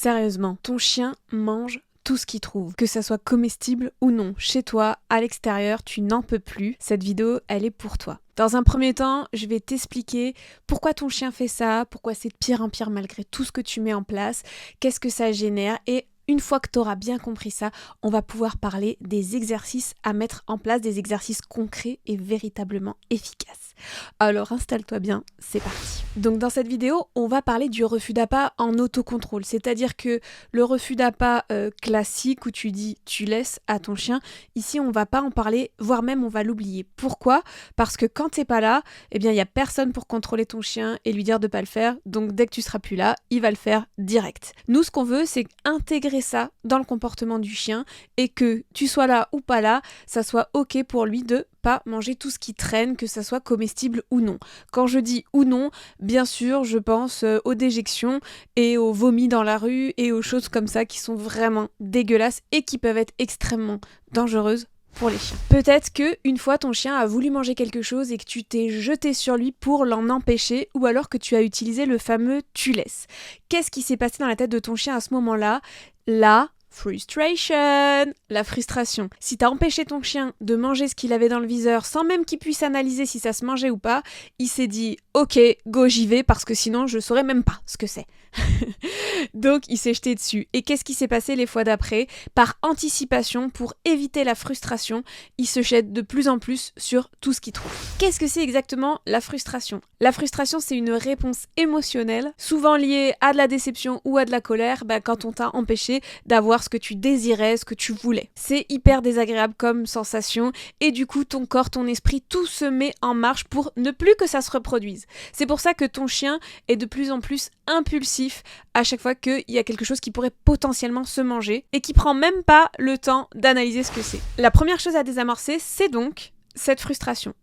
Sérieusement, ton chien mange tout ce qu'il trouve, que ça soit comestible ou non, chez toi, à l'extérieur, tu n'en peux plus. Cette vidéo, elle est pour toi. Dans un premier temps, je vais t'expliquer pourquoi ton chien fait ça, pourquoi c'est de pire en pire malgré tout ce que tu mets en place, qu'est-ce que ça génère et une fois que tu auras bien compris ça, on va pouvoir parler des exercices à mettre en place, des exercices concrets et véritablement efficaces. Alors installe-toi bien, c'est parti. Donc dans cette vidéo, on va parler du refus d'appât en autocontrôle, c'est-à-dire que le refus d'appât classique où tu dis tu laisses à ton chien, ici on va pas en parler, voire même on va l'oublier. Pourquoi ? Parce que quand t'es pas là, eh bien il y a personne pour contrôler ton chien et lui dire de pas le faire, donc dès que tu seras plus là, il va le faire direct. Nous ce qu'on veut, c'est intégrer ça dans le comportement du chien et que tu sois là ou pas là, ça soit ok pour lui de pas manger tout ce qui traîne, que ça soit comestible ou non. Quand je dis ou non, bien sûr, je pense aux déjections et aux vomis dans la rue et aux choses comme ça qui sont vraiment dégueulasses et qui peuvent être extrêmement dangereuses pour les chiens. Peut-être que une fois ton chien a voulu manger quelque chose et que tu t'es jeté sur lui pour l'en empêcher ou alors que tu as utilisé le fameux tu laisses. Qu'est-ce qui s'est passé dans la tête de ton chien à ce moment-là ? La frustration. Si t'as empêché ton chien de manger ce qu'il avait dans le viseur sans même qu'il puisse analyser si ça se mangeait ou pas, il s'est dit ok, go j'y vais parce que sinon je saurais même pas ce que c'est. Donc il s'est jeté dessus. Et qu'est-ce qui s'est passé les fois d'après ? Par anticipation, pour éviter la frustration, il se jette de plus en plus sur tout ce qu'il trouve. Qu'est-ce que c'est exactement la frustration ? La frustration, c'est une réponse émotionnelle, souvent liée à de la déception ou à de la colère, quand on t'a empêché d'avoir ce que tu désirais, ce que tu voulais. C'est hyper désagréable comme sensation et du coup ton corps, ton esprit, tout se met en marche pour ne plus que ça se reproduise. C'est pour ça que ton chien est de plus en plus impulsif à chaque fois qu'il y a quelque chose qui pourrait potentiellement se manger et qui prend même pas le temps d'analyser ce que c'est. La première chose à désamorcer, c'est donc cette frustration.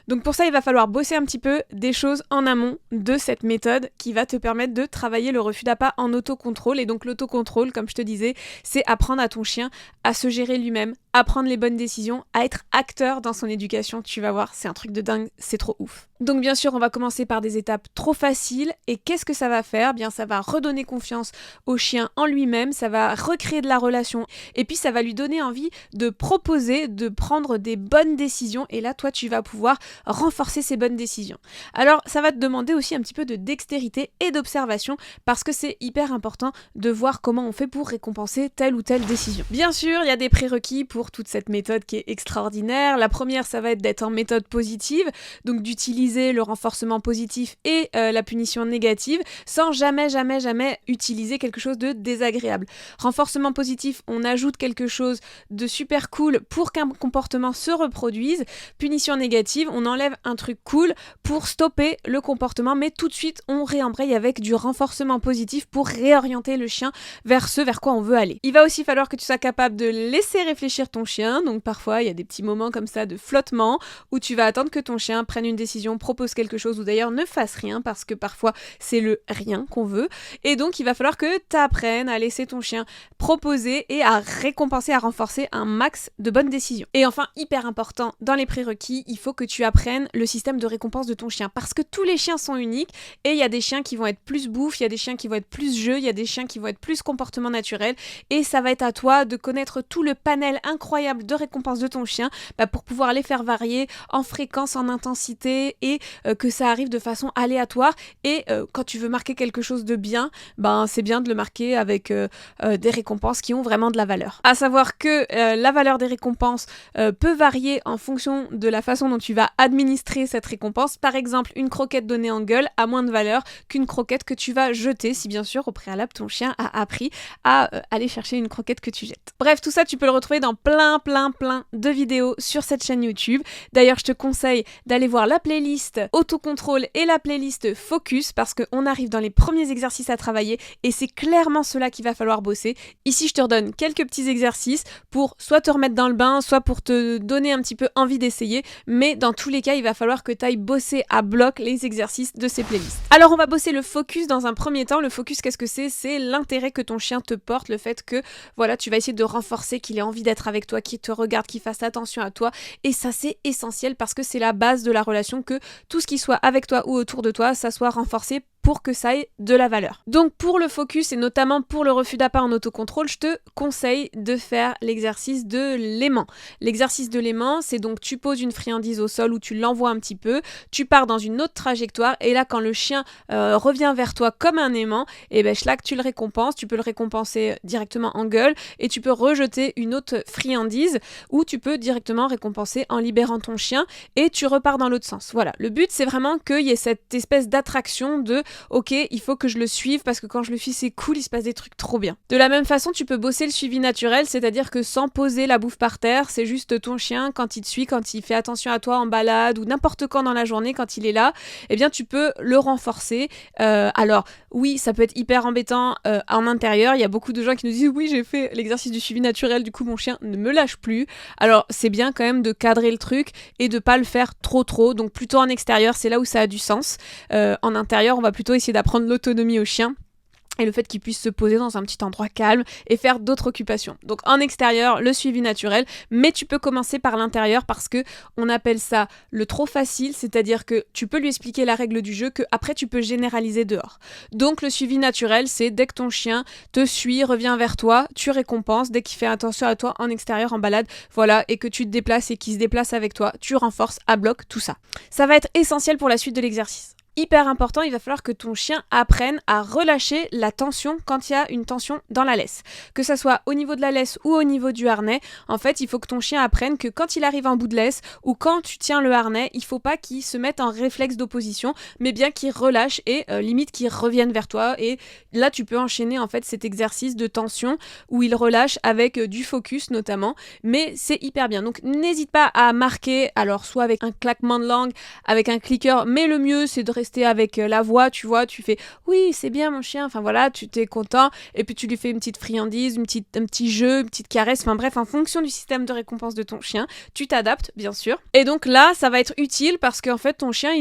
Donc pour ça, il va falloir bosser un petit peu des choses en amont de cette méthode qui va te permettre de travailler le refus d'appât en autocontrôle. Et donc l'autocontrôle, comme je te disais, c'est apprendre à ton chien à se gérer lui-même, à prendre les bonnes décisions, à être acteur dans son éducation. Tu vas voir, c'est un truc de dingue, c'est trop ouf. Donc bien sûr, on va commencer par des étapes trop faciles. Et qu'est-ce que ça va faire ? Bien, ça va redonner confiance au chien en lui-même, ça va recréer de la relation. Et puis ça va lui donner envie de proposer, de prendre des bonnes décisions. Et là, toi, tu vas pouvoir renforcer ces bonnes décisions. Alors, ça va te demander aussi un petit peu de dextérité et d'observation parce que c'est hyper important de voir comment on fait pour récompenser telle ou telle décision. Bien sûr, il y a des prérequis pour toute cette méthode qui est extraordinaire. La première, ça va être d'être en méthode positive, donc d'utiliser le renforcement positif et la punition négative sans jamais utiliser quelque chose de désagréable. Renforcement positif, on ajoute quelque chose de super cool pour qu'un comportement se reproduise. Punition négative, on enlève un truc cool pour stopper le comportement, mais tout de suite on réembraye avec du renforcement positif pour réorienter le chien vers ce vers quoi on veut aller. Il va aussi falloir que tu sois capable de laisser réfléchir ton chien, donc parfois il y a des petits moments comme ça de flottement où tu vas attendre que ton chien prenne une décision, propose quelque chose ou d'ailleurs ne fasse rien parce que parfois c'est le rien qu'on veut et donc il va falloir que tu apprennes à laisser ton chien proposer et à récompenser, à renforcer un max de bonnes décisions. Et enfin, hyper important, dans les prérequis, il faut que tu apprennes le système de récompense de ton chien parce que tous les chiens sont uniques et il y a des chiens qui vont être plus bouffe, il y a des chiens qui vont être plus jeu, il y a des chiens qui vont être plus comportement naturel et ça va être à toi de connaître tout le panel incroyable de récompenses de ton chien pour pouvoir les faire varier en fréquence, en intensité et que ça arrive de façon aléatoire et quand tu veux marquer quelque chose de bien, c'est bien de le marquer avec des récompenses qui ont vraiment de la valeur. À savoir que la valeur des récompenses peut varier en fonction de la façon dont tu vas administrer cette récompense. Par exemple, une croquette donnée en gueule a moins de valeur qu'une croquette que tu vas jeter si bien sûr au préalable ton chien a appris à aller chercher une croquette que tu jettes. Bref, tout ça tu peux le retrouver dans plein de vidéos sur cette chaîne YouTube. D'ailleurs, je te conseille d'aller voir la playlist autocontrôle et la playlist focus parce qu'on arrive dans les premiers exercices à travailler et c'est clairement cela qu'il va falloir bosser. Ici, je te redonne quelques petits exercices pour soit te remettre dans le bain, soit pour te donner un petit peu envie d'essayer, mais dans tous les cas, il va falloir que tu ailles bosser à bloc les exercices de ces playlists. Alors, on va bosser le focus dans un premier temps. Le focus, qu'est-ce que c'est ? C'est l'intérêt que ton chien te porte, le fait que, voilà, tu vas essayer de renforcer qu'il ait envie d'être avec toi, qu'il te regarde, qu'il fasse attention à toi, et ça, c'est essentiel parce que c'est la base de la relation, que tout ce qui soit avec toi ou autour de toi, ça soit renforcé pour que ça ait de la valeur. Donc pour le focus et notamment pour le refus d'appât en autocontrôle, je te conseille de faire l'exercice de l'aimant. L'exercice de l'aimant, c'est donc tu poses une friandise au sol ou tu l'envoies un petit peu, tu pars dans une autre trajectoire et là quand le chien revient vers toi comme un aimant, et ben là que tu le récompenses, tu peux le récompenser directement en gueule et tu peux rejeter une autre friandise ou tu peux directement récompenser en libérant ton chien et tu repars dans l'autre sens. Voilà, le but c'est vraiment qu'il y ait cette espèce d'attraction de ok, il faut que je le suive parce que quand je le suis c'est cool, il se passe des trucs trop bien. De la même façon, tu peux bosser le suivi naturel, c'est-à-dire que sans poser la bouffe par terre, c'est juste ton chien quand il te suit, quand il fait attention à toi en balade ou n'importe quand dans la journée quand il est là, eh bien tu peux le renforcer. Alors oui, ça peut être hyper embêtant en intérieur, il y a beaucoup de gens qui nous disent oui j'ai fait l'exercice du suivi naturel, du coup mon chien ne me lâche plus. Alors c'est bien quand même de cadrer le truc et de pas le faire trop, donc plutôt en extérieur, c'est là où ça a du sens. En intérieur, on va plutôt essayer d'apprendre l'autonomie au chien et le fait qu'il puisse se poser dans un petit endroit calme et faire d'autres occupations. Donc en extérieur, le suivi naturel, mais tu peux commencer par l'intérieur parce que on appelle ça le trop facile, c'est-à-dire que tu peux lui expliquer la règle du jeu que après tu peux généraliser dehors. Donc le suivi naturel, c'est dès que ton chien te suit, revient vers toi, tu récompenses, dès qu'il fait attention à toi en extérieur, en balade, voilà, et que tu te déplaces et qu'il se déplace avec toi, tu renforces à bloc tout ça. Ça va être essentiel pour la suite de l'exercice. Hyper important, il va falloir que ton chien apprenne à relâcher la tension quand il y a une tension dans la laisse. Que ça soit au niveau de la laisse ou au niveau du harnais, en fait, il faut que ton chien apprenne que quand il arrive en bout de laisse ou quand tu tiens le harnais, il faut pas qu'il se mette en réflexe d'opposition, mais bien qu'il relâche et limite qu'il revienne vers toi. Et là, tu peux enchaîner en fait cet exercice de tension où il relâche avec du focus notamment, mais c'est hyper bien. Donc n'hésite pas à marquer, alors soit avec un claquement de langue, avec un clicker, mais le mieux c'est de rester avec la voix, tu vois, tu fais oui c'est bien mon chien, enfin voilà, tu t'es content et puis tu lui fais une petite friandise, un petit jeu, une petite caresse, enfin bref, en fonction du système de récompense de ton chien, tu t'adaptes bien sûr. Et donc là ça va être utile parce qu'en fait ton chien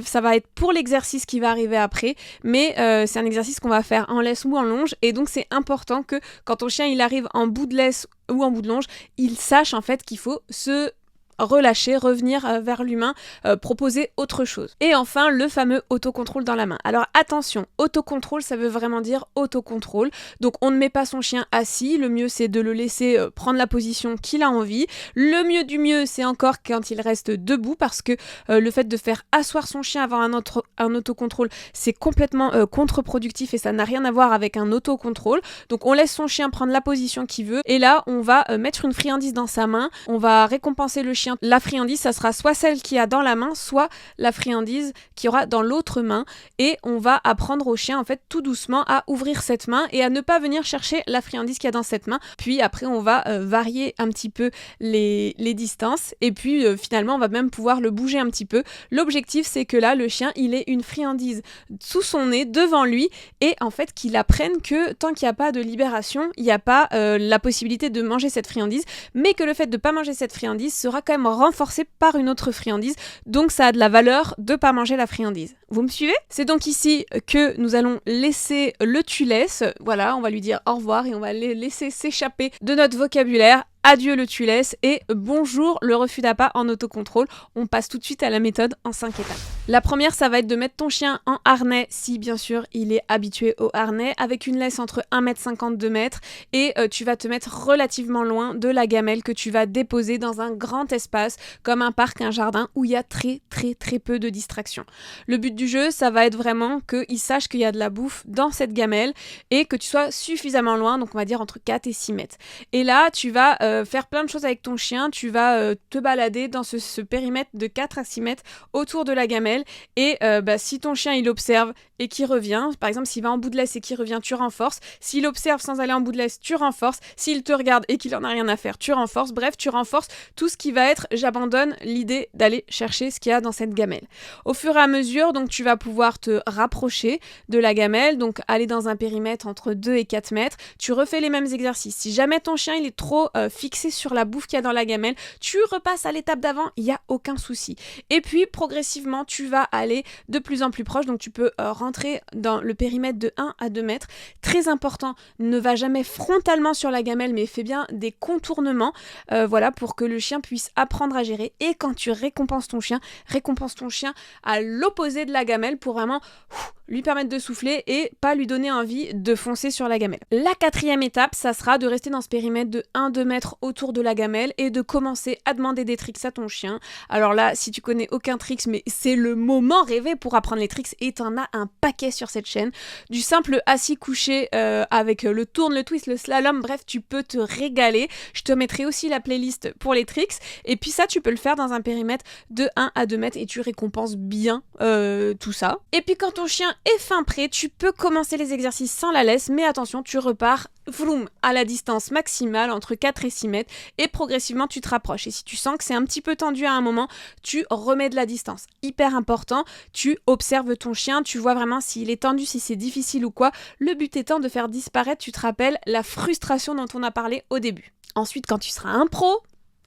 ça va être pour l'exercice qui va arriver après, mais c'est un exercice qu'on va faire en laisse ou en longe et donc c'est important que quand ton chien il arrive en bout de laisse ou en bout de longe, il sache en fait qu'il faut se relâcher, revenir vers l'humain, proposer autre chose. Et enfin, le fameux autocontrôle dans la main. Alors attention, autocontrôle, ça veut vraiment dire autocontrôle. Donc on ne met pas son chien assis, le mieux c'est de le laisser prendre la position qu'il a envie. Le mieux du mieux, c'est encore quand il reste debout parce que le fait de faire asseoir son chien avant un autocontrôle, c'est complètement contre-productif et ça n'a rien à voir avec un autocontrôle. Donc on laisse son chien prendre la position qu'il veut et là on va mettre une friandise dans sa main, on va récompenser le chien. La friandise, ça sera soit celle qu'il y a dans la main, soit la friandise qu'il y aura dans l'autre main. Et on va apprendre au chien, en fait, tout doucement à ouvrir cette main et à ne pas venir chercher la friandise qu'il y a dans cette main. Puis après, on va varier un petit peu les distances. Et puis finalement, on va même pouvoir le bouger un petit peu. L'objectif, c'est que là, le chien, il ait une friandise sous son nez, devant lui. Et en fait, qu'il apprenne que tant qu'il n'y a pas de libération, il n'y a pas la possibilité de manger cette friandise. Mais que le fait de ne pas manger cette friandise sera quand même renforcé par une autre friandise, donc ça a de la valeur de pas manger la friandise. Vous me suivez ? C'est donc ici que nous allons laisser le tu laisses, voilà, on va lui dire au revoir et on va le laisser s'échapper de notre vocabulaire. Adieu le tu laisses et bonjour le refus d'appât en autocontrôle. On passe tout de suite à la méthode en 5 étapes. La première, ça va être de mettre ton chien en harnais, si bien sûr il est habitué au harnais, avec une laisse entre 1,50 m, 2 m et tu vas te mettre relativement loin de la gamelle que tu vas déposer dans un grand espace comme un parc, un jardin où il y a très peu de distractions. Le but du jeu, ça va être vraiment qu'il sache qu'il y a de la bouffe dans cette gamelle et que tu sois suffisamment loin, donc on va dire entre 4 et 6 mètres. Et là, tu vas faire plein de choses avec ton chien, tu vas te balader dans ce périmètre de 4 à 6 mètres autour de la gamelle et si ton chien il observe et qu'il revient, par exemple s'il va en bout de laisse et qu'il revient, tu renforces. S'il observe sans aller en bout de laisse, tu renforces. S'il te regarde et qu'il en a rien à faire, tu renforces. Bref, tu renforces tout ce qui va être j'abandonne l'idée d'aller chercher ce qu'il y a dans cette gamelle. Au fur et à mesure, donc tu vas pouvoir te rapprocher de la gamelle, donc aller dans un périmètre entre 2 et 4 mètres. Tu refais les mêmes exercices. Si jamais ton chien il est trop fixé sur la bouffe qu'il y a dans la gamelle, tu repasses à l'étape d'avant, il n'y a aucun souci. Et puis progressivement, tu vas aller de plus en plus proche, donc tu peux rentrer dans le périmètre de 1 à 2 mètres. Très important, ne va jamais frontalement sur la gamelle, mais fais bien des contournements, voilà, pour que le chien puisse apprendre à gérer. Et quand tu récompenses ton chien à l'opposé de la gamelle pour vraiment lui permettre de souffler et pas lui donner envie de foncer sur la gamelle. La 4e étape, ça sera de rester dans ce périmètre de 1-2 mètres autour de la gamelle et de commencer à demander des tricks à ton chien. Alors là, si tu connais aucun tricks, mais c'est le moment rêvé pour apprendre les tricks et t'en as un paquet sur cette chaîne. Du simple assis couché avec le tourne, le twist, le slalom, bref, tu peux te régaler. Je te mettrai aussi la playlist pour les tricks et puis ça, tu peux le faire dans un périmètre de 1 à 2 mètres et tu récompenses bien tout ça. Et puis quand ton chien est fin prêt, tu peux commencer les exercices sans la laisse, mais attention, tu repars vroom, à la distance maximale entre 4 et 6 mètres et progressivement tu te rapproches. Et si tu sens que c'est un petit peu tendu à un moment, tu remets de la distance. Hyper important, tu observes ton chien, tu vois vraiment s'il est tendu, si c'est difficile ou quoi. Le but étant de faire disparaître, tu te rappelles, la frustration dont on a parlé au début. Ensuite, quand tu seras un pro,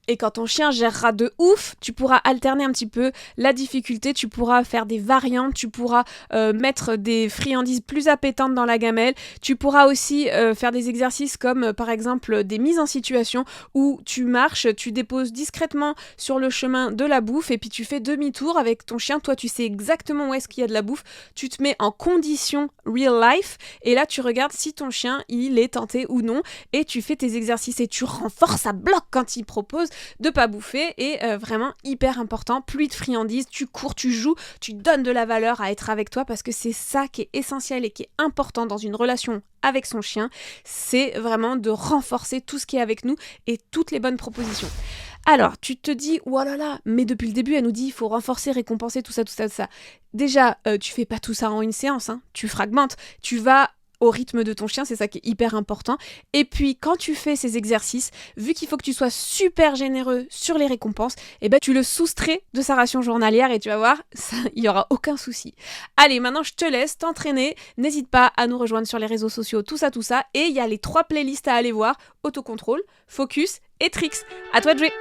et quand ton chien gérera de ouf, tu pourras alterner un petit peu la difficulté, tu pourras faire des variantes, tu pourras mettre des friandises plus appétantes dans la gamelle, tu pourras aussi faire des exercices comme par exemple des mises en situation où tu marches, tu déposes discrètement sur le chemin de la bouffe et puis tu fais demi-tour avec ton chien, toi tu sais exactement où est-ce qu'il y a de la bouffe, tu te mets en condition real life et là tu regardes si ton chien il est tenté ou non et tu fais tes exercices et tu renforces à bloc quand il propose de pas bouffer et vraiment hyper important, pluie de friandises, tu cours, tu joues, tu donnes de la valeur à être avec toi parce que c'est ça qui est essentiel et qui est important dans une relation avec son chien, c'est vraiment de renforcer tout ce qui est avec nous et toutes les bonnes propositions. Alors, tu te dis, oh là là, mais depuis le début, elle nous dit, il faut renforcer, récompenser, tout ça, tout ça, tout ça. Déjà, tu fais pas tout ça en une séance, hein, tu fragmentes, tu vas au rythme de ton chien, c'est ça qui est hyper important. Et puis, quand tu fais ces exercices, vu qu'il faut que tu sois super généreux sur les récompenses, eh ben, tu le soustrais de sa ration journalière et tu vas voir, il n'y aura aucun souci. Allez, maintenant, je te laisse t'entraîner. N'hésite pas à nous rejoindre sur les réseaux sociaux, tout ça. Et il y a les 3 playlists à aller voir, autocontrôle, focus et tricks. À toi de jouer!